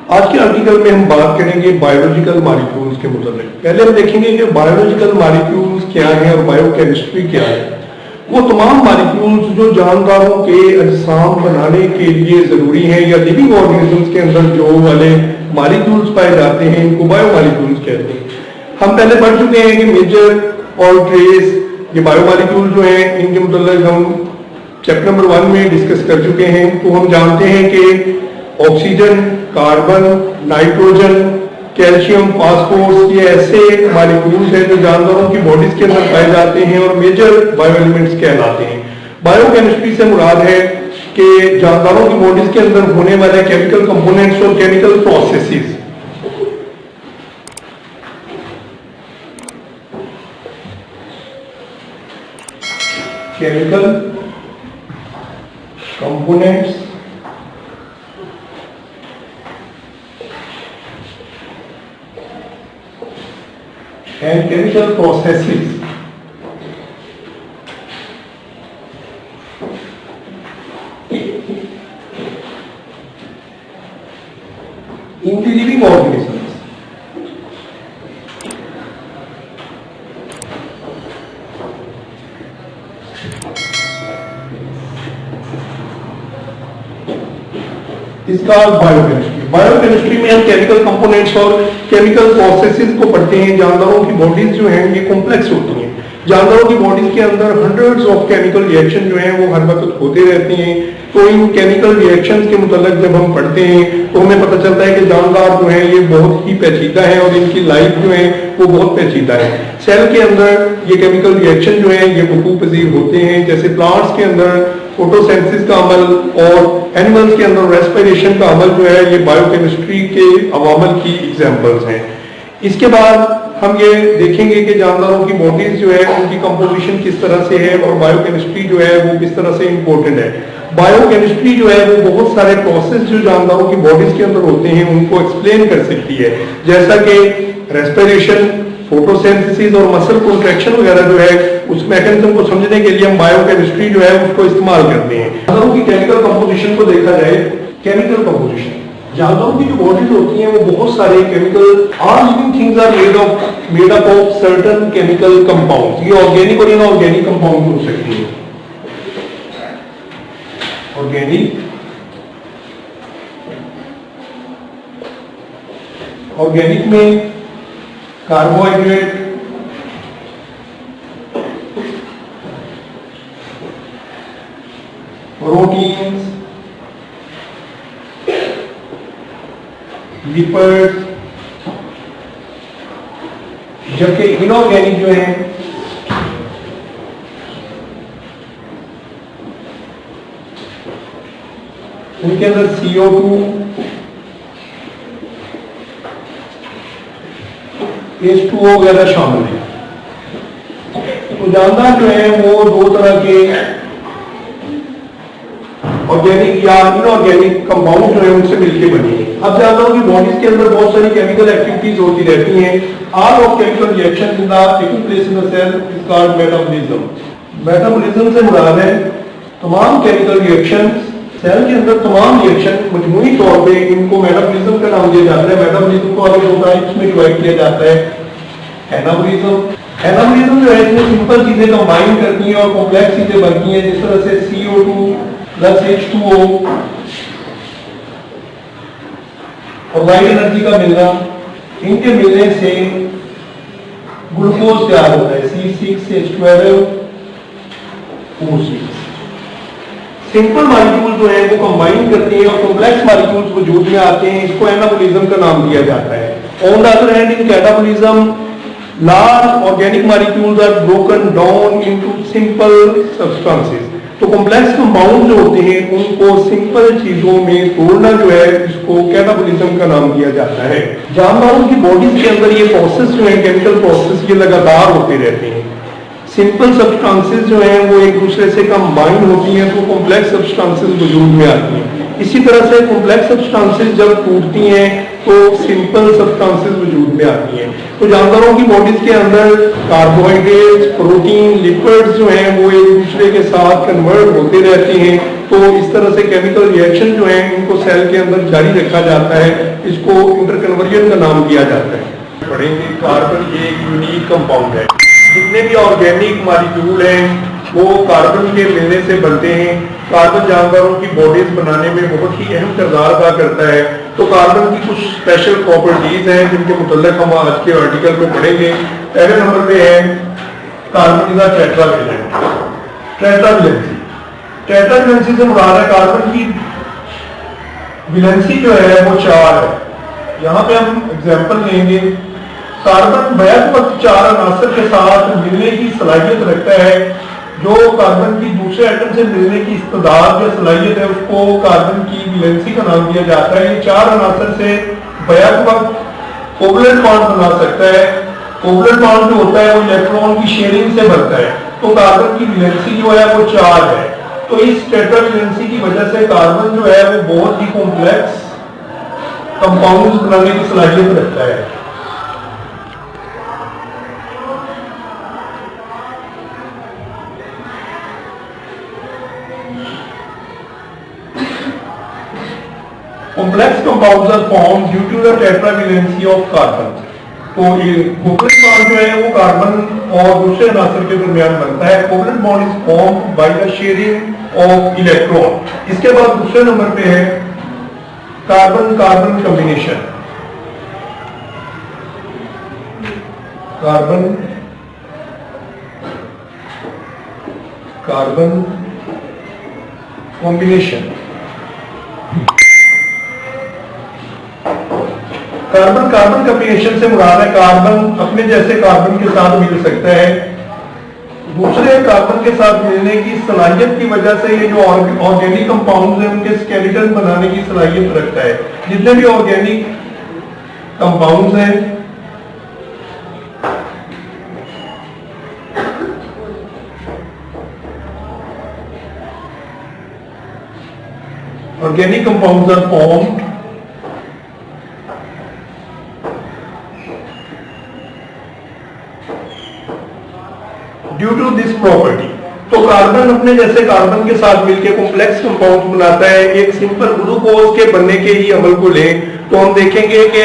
आज के आर्टिकल में हम बात करेंगे बायोलॉजिकल मॉलिक्यूल्स के मुताबिक। पहले हम देखेंगे कि बायोलॉजिकल मॉलिक्यूल्स क्या है और बायोकेमिस्ट्री क्या है। वो तमाम मॉलिक्यूल्स जो जानदारों के अजसाम बनाने के लिए जरूरी हैं या लिविंग ऑर्गेनिजम्स के अंदर जो वाले मॉलिक्यूल्स पाए जाते हैं, इनको बायोमॉलिक्यूल्स कहते हैं। हम पहले पढ़ चुके हैं कि मेजर और ट्रेस ये बायोमॉलिक्यूल जो हैं, इनके मुताबिक हम चैप्टर नंबर 1 में डिस्कस कर चुके हैं। तो हम जानते हैं कि oxygen, carbon, nitrogen, calcium, phosphorus ये ऐसे मॉलिक्यूल्स हैं जो जानवरों की बॉडीज के अंदर पाए जाते हैं और मेजर बायो एलिमेंट्स कहलाते हैं। बायोकेमिस्ट्री से मुराद है कि जानवरों की बॉडीज के अंदर होने वाले केमिकल कंपोनेंट्स और chemical processes. Chemical components and chemical processes in the living organisms. इसका बायोकेमिस्ट्री। बायोकेमिस्ट्री में हम केमिकल कंपोनेंट्स और केमिकल प्रोसेसेस को पढ़ते हैं। जानवरों की बॉडीज जो हैं ये कॉम्प्लेक्स होती हैं। जानवरों की बॉडीज के अंदर हंड्रेड्स ऑफ केमिकल रिएक्शन जो हैं वो हर वक्त होते रहते हैं। तो इन केमिकल रिएक्शंस के मुताबिक जब हम पढ़ते हैं तो हमें पता चलता है कि जानदार जो है ये बहुत ही पेचीदा है और इनकी लाइफ जो है वो बहुत पेचीदा है। सेल के अंदर ये केमिकल रिएक्शन जो है ये वकूअ पज़ीर होते हैं। जैसे प्लांट्स के अंदर फोटोसिंथेसिस का अमल और एनिमल्स के अंदर रेस्पिरेशन का अमल जो है ये बायोकेमिस्ट्री के अवामल की एग्जांपल्स हैं। इसके बाद हम ये देखेंगे कि जानवरों की बॉडीज जो है उनकी कंपोजिशन किस तरह से है और बायोकेमिस्ट्री जो है वो किस तरह से इंपॉर्टेंट है। बायोकेमिस्ट्री जो है वो बहुत सारे प्रोसेस जो जानवरों की बॉडीज के अंदर होते हैं उनको एक्सप्लेन कर सकती है, जैसा कि रेस्पिरेशन, फोटोसिंथेसिस और मसल कॉन्ट्रैक्शन वगैरह जो है उस मैकेनिज्म को समझने के लिए हम बायोकेमिस्ट्री जो है उसको इस्तेमाल करते हैं। जानवरों की केमिकल कंपोजिशन को देखा जाए, केमिकल कंपोजिशन जानवरों की जो बॉडीज होती हैं वो बहुत सारे chemical, all living things are made up of certain chemical compounds. ये ऑर्गेनिक और इनऑर्गेनिक कंपाउंड हो सकती है। ऑर्गेनिक, ऑर्गेनिक में कार्बोहाइड्रेट, प्रोटीन्स, लिपिड्स, जबकि इनऑर्गेनिक जो है उनके अंदर CO2, H2O वगैरह शामिल है। तो जानदार जो है वो दो तरह के ऑर्गेनिक या इनऑर्गेनिक कंपाउंड जो है उनसे मिलकर बनी है। अब जानवरों की बॉडीज के अंदर बहुत सारी केमिकल एक्टिविटीज होती रहती हैं। All of chemical reaction in the taking place in the cell is called metabolism. Metabolism से मुराद है तमाम केमिकल रिएक्शंस, सेल के अंदर तमाम रिएक्शन मजमूई तौर पे इनको मेटाबॉलिज्म का नाम दिया जाता है। मेटाबॉलिज्म को आगे दो टाइप्स में डिवाइड किया जाता है। एनाबॉलिज्म, एनाबॉलिज्म जो है इसमें सिंपल चीजें कंबाइन करती हैं और कॉम्प्लेक्स चीजें बनती हैं, जिस तरह से CO2 प्लस H2O और लाइट एनर्जी का मिलना, इनके मिलने से ग्लूकोज तैयार होता है, C6H12O6। सिंपल मॉलिक्यूल जो है वो कंबाइन करते हैं और कॉम्प्लेक्स मॉलिक्यूल्स वजूद में आते हैं। इसको एनाबॉलिज्म का नाम दिया जाता है। On the other hand in catabolism large organic molecules are broken down into simple substances. तो कॉम्प्लेक्स कंपाउंड जो होते हैं उनको सिंपल चीजों में तोड़ना जो है इसको कैटाबॉलिज्म का नाम दिया जाता है। जानवरों की बॉडीज के अंदर ये प्रोसेस जो है केमिकल प्रोसेस ये लगातार होते रहते हैं। सिंपल सब्सटेंसेस जो हैं वो एक दूसरे से कंबाइन होती हैं तो कॉम्प्लेक्स सब्सटेंसेस वजूद में आती हैं। इसी तरह से कॉम्प्लेक्स सब्सटेंसेस जब टूटती हैं तो सिंपल सब्सटेंसेस वजूद में आती हैं। तो जानवरों की बॉडीज के अंदर कार्बोहाइड्रेट्स, प्रोटीन, लिपिड्स जो हैं वो एक दूसरे के साथ कन्वर्ट होते रहते हैं। तो इस तरह से केमिकल रिएक्शन जो है इनको सेल के अंदर जारी रखा जाता है, इसको इंटरकन्वर्जन का नाम दिया जाता है। पढ़ेंगे कार्बन ये एक यूनिक कंपाउंड है। जितने भी ऑर्गेनिक मॉलिक्यूल हैं वो कार्बन के मिलने से बनते हैं। कार्बन जानवरों की बॉडीज बनाने में बहुत ही अहम किरदार अदा करता है। तो कार्बन की कुछ स्पेशल प्रॉपर्टीज हैं जिनके मुतल्लिक हम आज के आर्टिकल में पढ़ेंगे। पहले नंबर पे है कार्बन इज टेट्रावैलेंट। टेट्रावैलेंसी से मुराद है कार्बन की वैलेंसी जो है वो 4 है। यहाँ पे हम एग्जाम्पल लेंगे। कार्बन बैक वक्त 4 अनासर के साथ मिलने की सलाहियत रखता है। जो कार्बन की दूसरे एटम से मिलने की इस्तेदाद या सलाहियत है उसको कार्बन की वैलेंसी का नाम दिया जाता है। ये 4 अनासर से बैक वक्त कोवलेंट बॉन्ड बना सकता है। कोवलेंट बॉन्ड जो होता है वो इलेक्ट्रॉन की शेयरिंग से बनता है। तो कार्बन की वैलेंसी जो है वो 4 है। तो इस टेट्रावैलेंसी की वजह से कार्बन जो है वो बहुत ही कॉम्प्लेक्स कंपाउंड्स बनाने की सलाहियत रखता है। Complex compounds are formed due to the tetravalency of carbon। तो ये कोवलेंट बॉन्ड जो है वो कार्बन और दूसरे अनासर के दरमियान बनता है। Covalent bond is formed by the sharing of electron. इसके बाद दूसरे नंबर पे है carbon carbon combination. Carbon carbon combination. Carbon carbon combination से मुराद है कार्बन अपने जैसे कार्बन के साथ मिल सकता है। दूसरे कार्बन के साथ मिलने की सलाहियत की वजह से ये जो ऑर्गेनिक कंपाउंड्स हैं उनके स्केलेटन बनाने की सलाहियत रखता है। जितने भी ऑर्गेनिक कंपाउंड्स हैं organic compounds are formed due to this property. तो कार्बन अपने जैसे कार्बन के साथ मिलकर कॉम्प्लेक्स कंपाउंड बनाता है। एक सिंपल ग्लूकोज के बनने के ही अमल को लें तो हम देखेंगे कि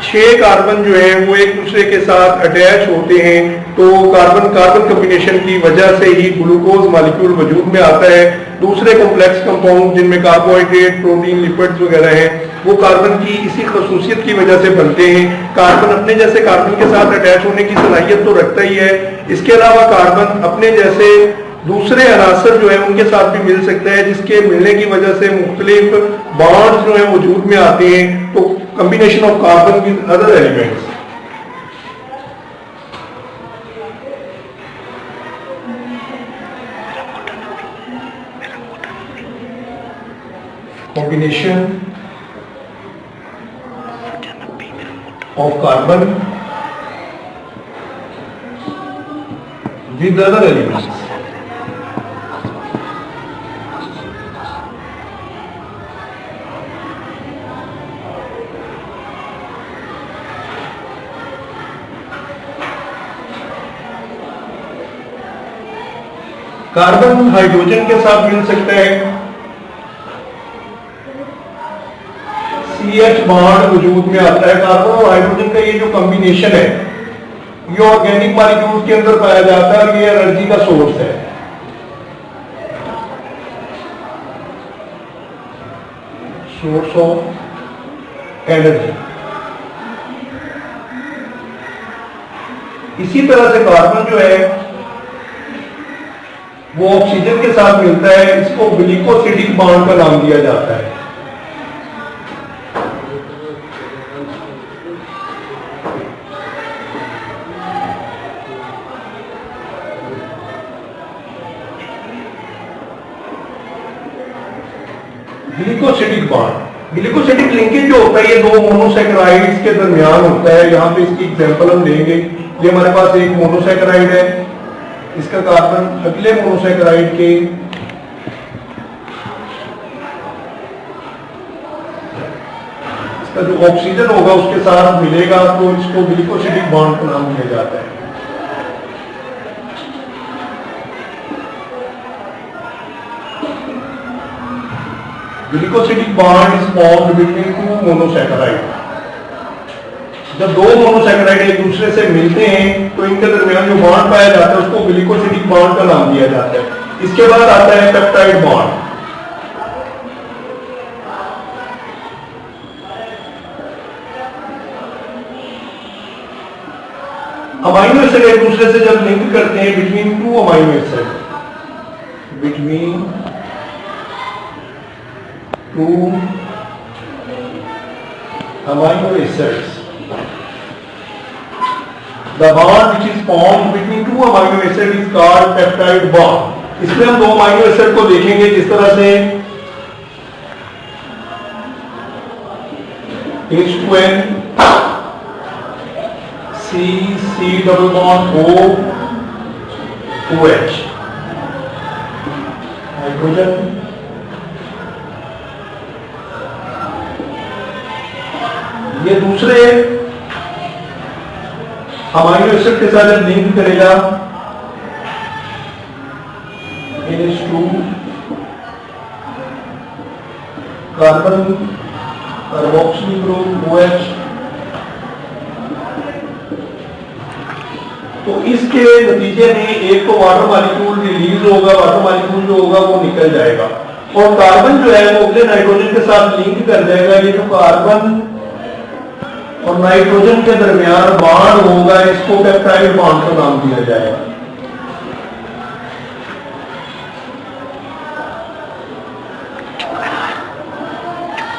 6 कार्बन जो है वो एक दूसरे के साथ अटैच होते हैं। तो कार्बन कार्बन कॉम्बिनेशन की वजह से ही ग्लूकोज मॉलिक्यूल वजूद में आता है। दूसरे कॉम्प्लेक्स कंपाउंड जिनमें कार्बोहाइड्रेट, प्रोटीन, लिपिड्स वगैरह हैं वो कार्बन की इसी खसूसियत की वजह से बनते हैं। कार्बन अपने जैसे कार्बन के साथ अटैच होने की सलाहियत तो रखता ही है। इसके अलावा कार्बन अपने जैसे दूसरे अनासर जो है उनके साथ भी मिल सकता है, जिसके मिलने की वजह से मुख्तलिफ बॉन्ड्स जो है वजूद में आते हैं। तो combination of carbon with other elements. combination of carbon with other elements। Carbon hydrogen के साथ मिल सकता है। CH बॉन्ड वजूद में आता है। कार्बन और हाइड्रोजन का ये जो कॉम्बिनेशन है ये ऑर्गेनिक मॉलिक्यूल्स के अंदर पाया जाता है और ये एनर्जी का सोर्स है। Source of energy. इसी तरह से कार्बन जो है वो ऑक्सीजन के साथ मिलता है। इसको ग्लिकोसिडिक बॉन्ड का नाम दिया जाता है। ग्लिकोसिडिक बॉन्ड, ग्लिकोसिडिक लिंकेज जो होता है ये 2 मोनोसैकेराइड्स के दरमियान होता है। यहाँ पे इसकी एग्जांपल हम लेंगे। ये हमारे पास एक मोनोसैकेराइड है, इसका कार्बन अगले मोनोसैकेराइड के का जो ऑक्सीजन होगा उसके साथ मिलेगा तो इसको ग्लिकोसिडिक बॉन्ड का नाम दिया जाता है। Glycosidic bond is formed between two monosaccharide. जब दो मोनोसैकेराइड एक दूसरे से मिलते हैं तो इनके दरमियान जो बॉन्ड पाया जाता है उसको ग्लिकोसिडिक बॉन्ड का नाम दिया जाता है। इसके बाद आता है पेप्टाइड बॉन्ड। अमाइनो एसिड एक दूसरे से जब लिंक करते हैं between two amino acid, between two amino acids, the bond which is formed between two amino acid is called peptide bond। इसमें हम दो अमाइनो एसिड को देखेंगे जिस तरह से H2N C double bond O 2H hydrogen. ये दूसरे अमाइनो एसिड के साथ जब लिंक करेगा NH2 carbon carboxyl group OH, तो इसके नतीजे में एक तो वाटर मॉलिक्यूल रिलीज होगा, वाटर मॉलिक्यूल जो होगा वो निकल जाएगा और कार्बन जो है वो अगले नाइट्रोजन के साथ लिंक कर जाएगा। ये जो कार्बन और नाइट्रोजन के दरमियान बॉन्ड होगा इसको पेप्टाइड बॉन्ड का नाम दिया जाएगा।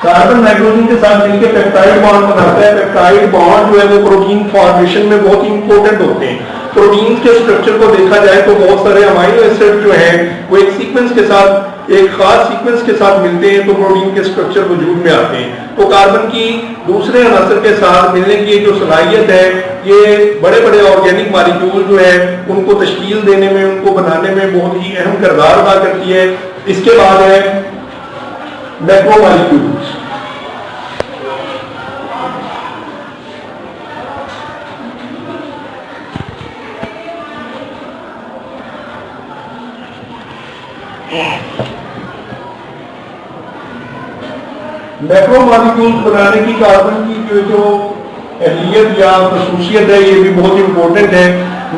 कार्बन नाइट्रोजन के साथ मिलकर पेप्टाइड बॉन्ड बनाता है। पेप्टाइड बॉन्ड जो है वो प्रोटीन फॉर्मेशन में बहुत इंपॉर्टेंट होते हैं। प्रोटीन के स्ट्रक्चर को देखा जाए तो बहुत सारे अमाइनो एसिड जो हैं वो एक सीक्वेंस के साथ, एक खास सीक्वेंस के साथ मिलते हैं तो प्रोटीन के स्ट्रक्चर वजूद में आते हैं। तो कार्बन की दूसरे अनासर के साथ मिलने की जो सलाहियत है ये बड़े बड़े ऑर्गेनिक मॉलिक्यूल जो है उनको तश्कील देने में, उनको बनाने में बहुत ही अहम किरदार अदा करती है। इसके बाद है मैक्रोमॉलिक्यूल्स। मैक्रोमॉलिक्यूल्स बनाने की कार्बन की जो अहलियत या खसूसियत है ये भी बहुत इंपॉर्टेंट है।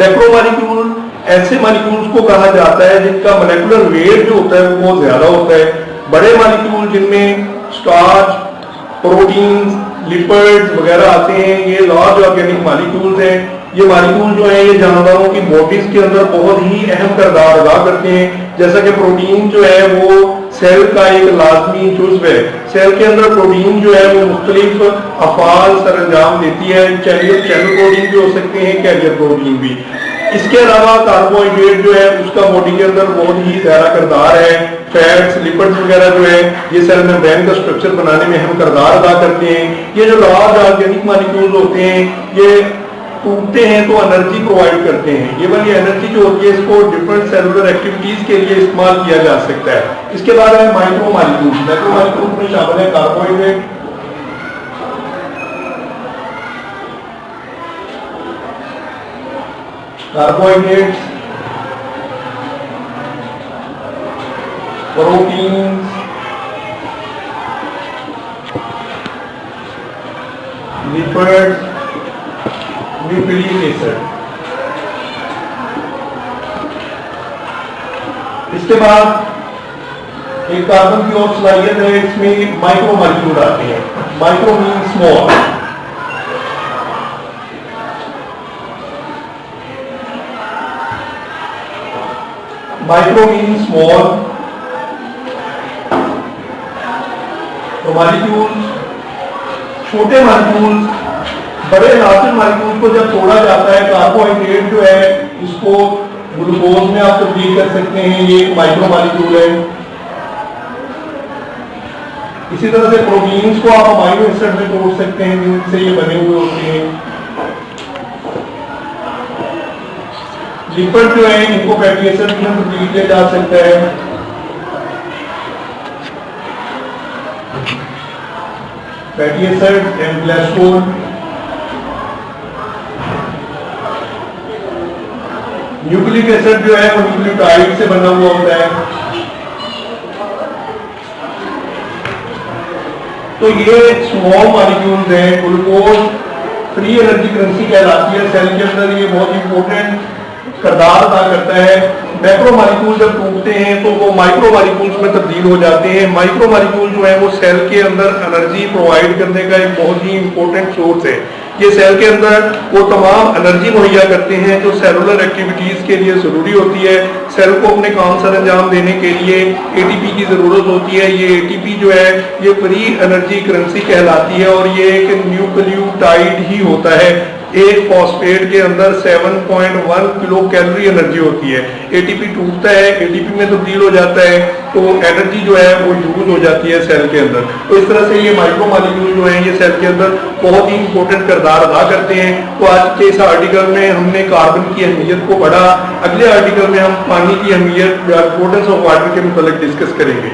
मैक्रोमॉलिक्यूल ऐसे मॉलिक्यूल्स को कहा जाता है जिनका मोलेकुलर वेट जो होता है वो बहुत ज्यादा होता है। बड़े मॉलिक्यूल जिनमें स्टार्च, प्रोटीन, लिपिड्स वगैरह आते हैं ये लार्ज ऑर्गेनिक मॉलिक्यूल्स हैं। ये मॉलिक्यूल जो है ये जानवरों की बॉडीज के अंदर बहुत ही अहम किरदार अदा करते हैं। जैसा कि प्रोटीन जो है वो सेल का एक लाजमी जुज़्व है। सेल के अंदर प्रोटीन जो है वो मुख्तलिफ अफ़ाल सर अंजाम देती है। चैनल प्रोटीन भी हो सकते हैं, कैरियर प्रोटीन भी। इसके अलावा कार्बोहाइड्रेट जो है उसका बॉडी के अंदर बहुत ही ज्यादा किरदार है। फैट्स, लिपिड्स वगैरह जो है ये सेल मेम्ब्रेन का स्ट्रक्चर बनाने में अहम किरदार अदा करते हैं। ये जो लार्ज ऑर्गेनिक मॉलिक्यूल्स होते हैं ये टूटते हैं तो एनर्जी प्रोवाइड करते हैं। ये वाली एनर्जी जो होती है इसको डिफरेंट सेलुलर एक्टिविटीज के लिए इस्तेमाल किया जा सकता है। इसके बाद है माइक्रोमॉलिक्यूल्स। माइक्रोमॉलिक्यूल्स में शामिल है carbohydrate, carbohydrates, proteins, lipids, nucleic acid. इसके बाद एक कार्बन की और सलाहियत है इसमें माइक्रोमॉलिक्यूल आते हैं। Micro mean small. Micro mean small. तो मॉलिक्यूल छोटे मॉलिक्यूल बड़े लार्जर मॉलिक्यूल को जब तोड़ा जाता है कार्बोहाइड्रेट जो है इसको ग्लूकोज में आप तब्दील कर सकते हैं। ये एक माइक्रो मॉलिक्यूल है। इसी तरह से प्रोटीन्स को आप अमाइनो एसिड में तोड़ सकते हैं जिनसे ये बने हुए होते हैं। लिपिड जो है इनको फैटी एसिड में तब्दील किया जा सकता है। Fatty acid and cholesterol. Nucleic acid जो है वो न्यूक्लियोटाइड से बना हुआ होता है। तो ये स्मॉल मॉलिक्यूल्स हैं। ग्लूकोज फ्री एनर्जी करेंसी कहलाती है सेल के अंदर, ये बहुत इंपॉर्टेंट किरदार अदा करता है। मैक्रो मॉलिक्यूल जब टूटते हैं तो वो माइक्रो मॉलिक्यूल्स में तब्दील हो जाते हैं। माइक्रो मॉलिक्यूल जो है वो सेल के अंदर एनर्जी प्रोवाइड करने का एक बहुत ही इंपॉर्टेंट सोर्स है। ये सेल के अंदर वो तमाम एनर्जी मुहैया करते हैं जो सेलुलर एक्टिविटीज के लिए जरूरी होती है। सेल को अपने काम सर अंजाम देने के लिए एटीपी की जरूरत होती है। ये एटीपी जो है ये फ्री एनर्जी करेंसी कहलाती है और ये एक न्यूक्लियोटाइड ही होता है। एक फॉस्फेट के अंदर 7.1 किलो कैलोरी एनर्जी होती है। एटीपी टूटता है, एटीपी में तब्दील हो जाता है, तो एनर्जी जो है वो यूज हो जाती है सेल के अंदर। तो इस तरह से ये माइक्रो मॉलिक्यूल जो है ये सेल के अंदर बहुत ही इंपॉर्टेंट किरदार अदा करते हैं। तो आज के इस आर्टिकल में हमने कार्बन की अहमियत को पढ़ा। अगले आर्टिकल में हम पानी की अहमियत, इंपॉर्टेंस ऑफ वाटर के मुताबिक डिस्कस करेंगे।